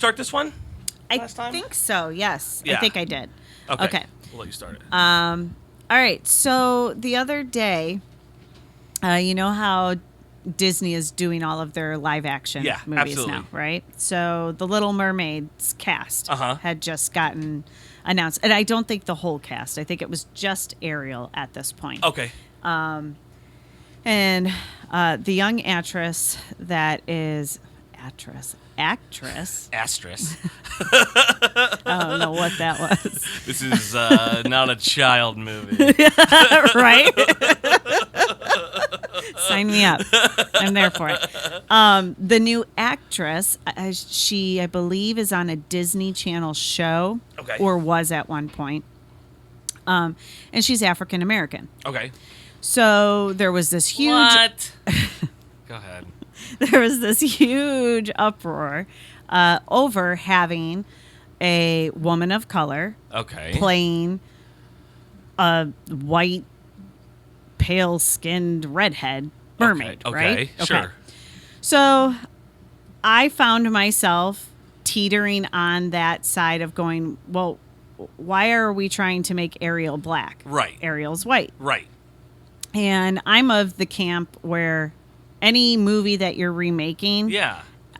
start this one last time? I think so, yes. Yeah. I think I did. Okay. We'll let you start it. All right. So the other day, you know how Disney is doing all of their live action movies absolutely. now, right? So the Little Mermaid's cast Uh-huh. had just gotten announced. And I don't think the whole cast. I think it was just Ariel at this point. Okay. And the young actress that is... Actress. Asterisk. I don't know what that was. This is not a child movie. Right? Sign me up. I'm there for it. The new actress, she, I believe, is on a Disney Channel show. Okay. Or was at one point. And she's African American. Okay. So there was this huge... What? Go ahead. There was this huge uproar over having a woman of color playing a white, pale-skinned redhead mermaid, right? Okay, sure. So I found myself teetering on that side of going, well, why are we trying to make Ariel black? Right. Ariel's white. Right. And I'm of the camp where any movie that you're remaking,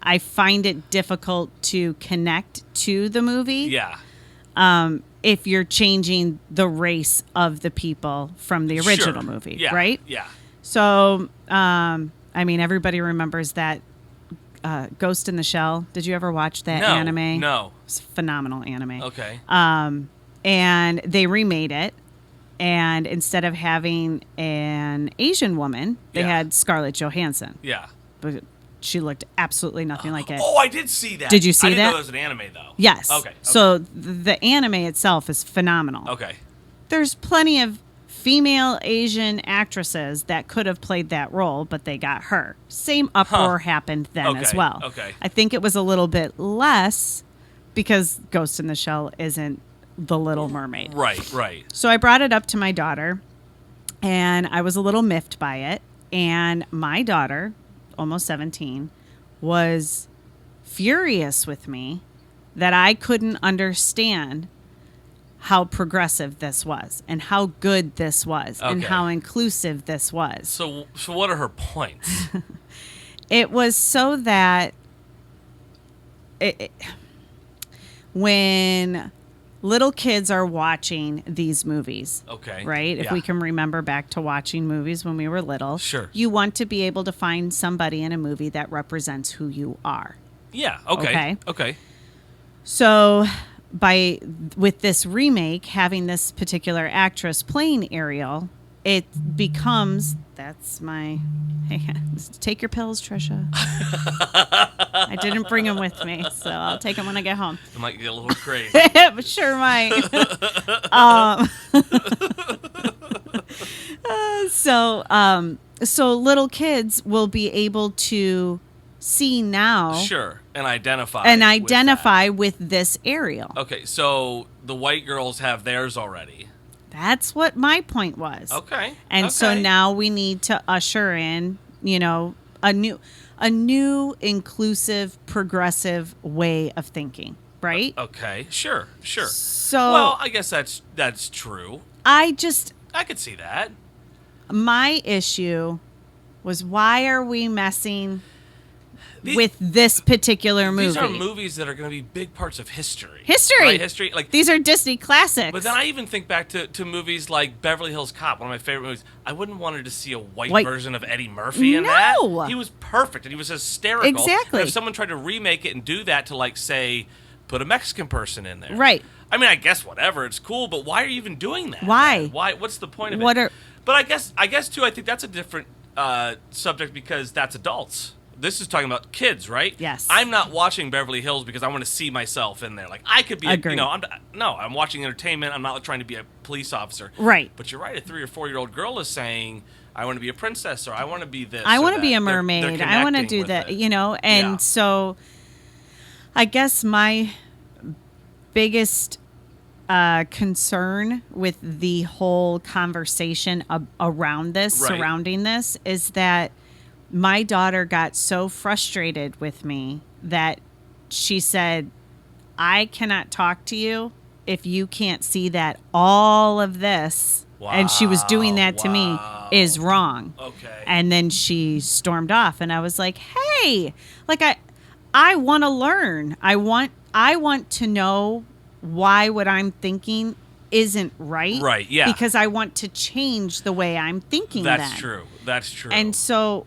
I find it difficult to connect to the movie. Yeah. If you're changing the race of the people from the original movie, right? Yeah. So, I mean, everybody remembers that Ghost in the Shell. Did you ever watch that anime? No. It's a phenomenal anime. Okay. And they remade it. And instead of having an Asian woman, they had Scarlett Johansson. Yeah. But she looked absolutely nothing like it. Oh, I did see that. Did you see I didn't that? know it was an anime, though. Yes. Okay. So the anime itself is phenomenal. Okay. There's plenty of female Asian actresses that could have played that role, but they got her. Same uproar happened then as well. Okay. I think it was a little bit less because Ghost in the Shell isn't The Little Mermaid. Right. So I brought it up to my daughter, and I was a little miffed by it. And my daughter, almost 17, was furious with me that I couldn't understand how progressive this was and how good this was and how inclusive this was. So what are her points? It was so that when little kids are watching these movies, right? If we can remember back to watching movies when we were little, sure, you want to be able to find somebody in a movie that represents who you are. Yeah. Okay. So with this remake, having this particular actress playing Ariel, it becomes, that's my, hey, take your pills, Trisha. I didn't bring them with me, so I'll take them when I get home. I might get a little crazy. But sure might. So little kids will be able to see now. Sure, and identify with this Ariel. Okay, so the white girls have theirs already. That's what my point was. Okay. And so now we need to usher in, a new inclusive, progressive way of thinking, right? Okay. Sure. So, well, I guess that's true. I could see that. My issue was, why are we messing with this particular movie? These are movies that are going to be big parts of history. Right? History. Like, these are Disney classics. But then I even think back to movies like Beverly Hills Cop, one of my favorite movies. I wouldn't want to see a white version of Eddie Murphy in that. He was perfect, and he was hysterical. Exactly. And if someone tried to remake it and do that to, say, put a Mexican person in there. Right. I mean, I guess whatever, it's cool, but why are you even doing that? Why? What's the point of it? But I guess too, I think that's a different subject because that's adults. This is talking about kids, right? Yes. I'm not watching Beverly Hills because I want to see myself in there. Like, I could be, I'm watching entertainment. I'm not trying to be a police officer. Right. But you're right. A 3 or 4 year old girl is saying, I want to be a princess, or I want to be this. I want to be a mermaid. I want to do that, And so I guess my biggest concern with the whole conversation around this, surrounding this, is that my daughter got so frustrated with me that she said, I cannot talk to you if you can't see that all of this, and she was doing that to me, is wrong. Okay. And then she stormed off, and I was like, hey, like I want to learn. I want to know why what I'm thinking isn't right. Right, yeah. Because I want to change the way I'm thinking. That's true. That's true. And so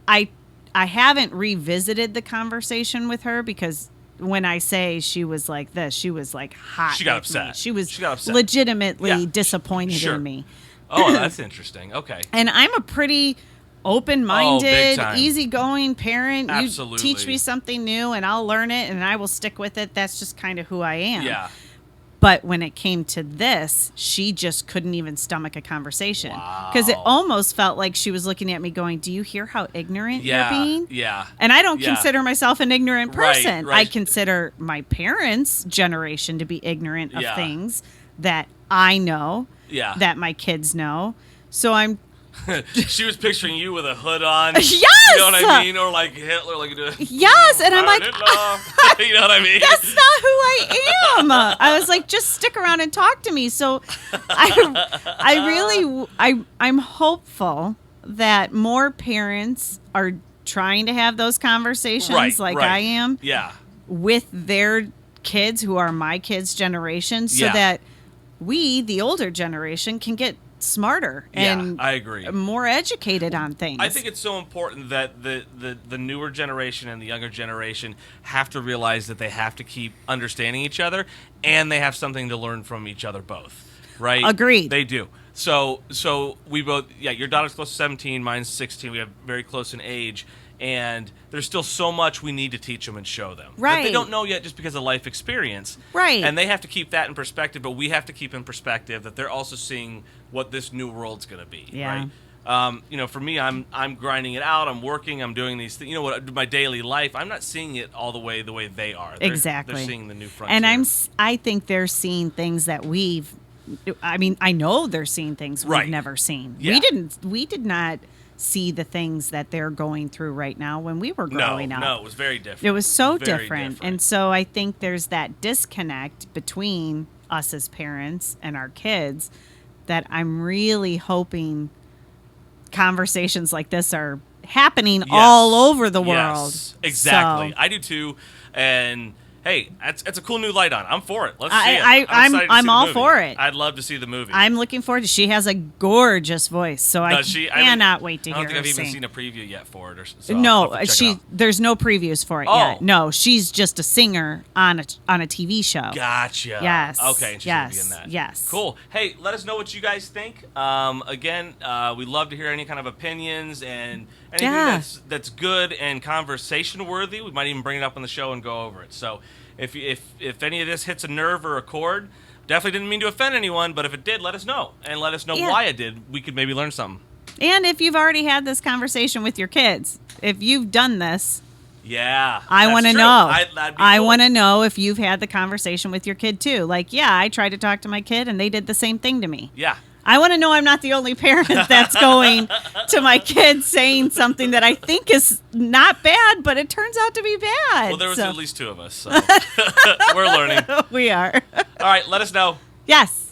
I haven't revisited the conversation with her, because when I say she was like this, she was like hot. She got with upset. Me. She was got upset. legitimately disappointed in me. Oh, that's interesting. Okay. And I'm a pretty open-minded, time. easygoing parent. Absolutely. You teach me something new and I'll learn it and I will stick with it. That's just kind of who I am. Yeah. But when it came to this, she just couldn't even stomach a conversation. Because it almost felt like she was looking at me going, do you hear how ignorant you're being? Yeah. And I don't consider myself an ignorant person. Right. I consider my parents' generation to be ignorant of things that I know, that my kids know. So I'm... She was picturing you with a hood on. Yes! You know what I mean? Or like Hitler. Like, yes! And I'm like... you know what I mean? That's not who I am. I was like, just stick around and talk to me. So I'm hopeful that more parents are trying to have those conversations I am with their kids who are my kids' generation, so that we, the older generation, can get smarter and I agree. More educated on things. I think it's so important that the newer generation and the younger generation have to realize that they have to keep understanding each other, and they have something to learn from each other both. Right? Agreed. They do. So we both, your daughter's close to 17, mine's 16. We have very close in age. And there's still so much we need to teach them and show them. Right. That they don't know yet just because of life experience. Right. And they have to keep that in perspective, but we have to keep in perspective that they're also seeing what this new world's going to be. Yeah. Right? For me, I'm grinding it out. I'm working. I'm doing these things. You know what? My daily life, I'm not seeing it all the way they are. Exactly. They're seeing the new frontier. And I think they're seeing things that I know they're seeing things we've never seen. Yeah. We did not see the things that they're going through right now when we were growing up. No, it was very different. It was so different. And so I think there's that disconnect between us as parents and our kids that I'm really hoping conversations like this are happening all over the world. Exactly. So, I do too. And hey, that's a cool new light on. I'm for it. Let's see it. I'm all for it. I'd love to see the movie. I'm looking forward to it. She has a gorgeous voice, so I cannot wait to hear her sing. I don't think I've even seen a preview yet for it. There's no previews for it yet. No, she's just a singer on a TV show. Gotcha. Yes. Okay, and she's going to be in that. Yes. Cool. Hey, let us know what you guys think. Again, we love to hear any kind of opinions and anything that's good and conversation worthy. We might even bring it up on the show and go over it. So if any of this hits a nerve or a chord, definitely didn't mean to offend anyone, but if it did, let us know. And let us know why it did. We could maybe learn something. And if you've already had this conversation with your kids, if you've done this, I want to know. I want to know if you've had the conversation with your kid too. Like, I tried to talk to my kid and they did the same thing to me. Yeah. I want to know I'm not the only parent that's going to my kid saying something that I think is not bad, but it turns out to be bad. Well, there was at least two of us, so we're learning. We are. All right, let us know. Yes.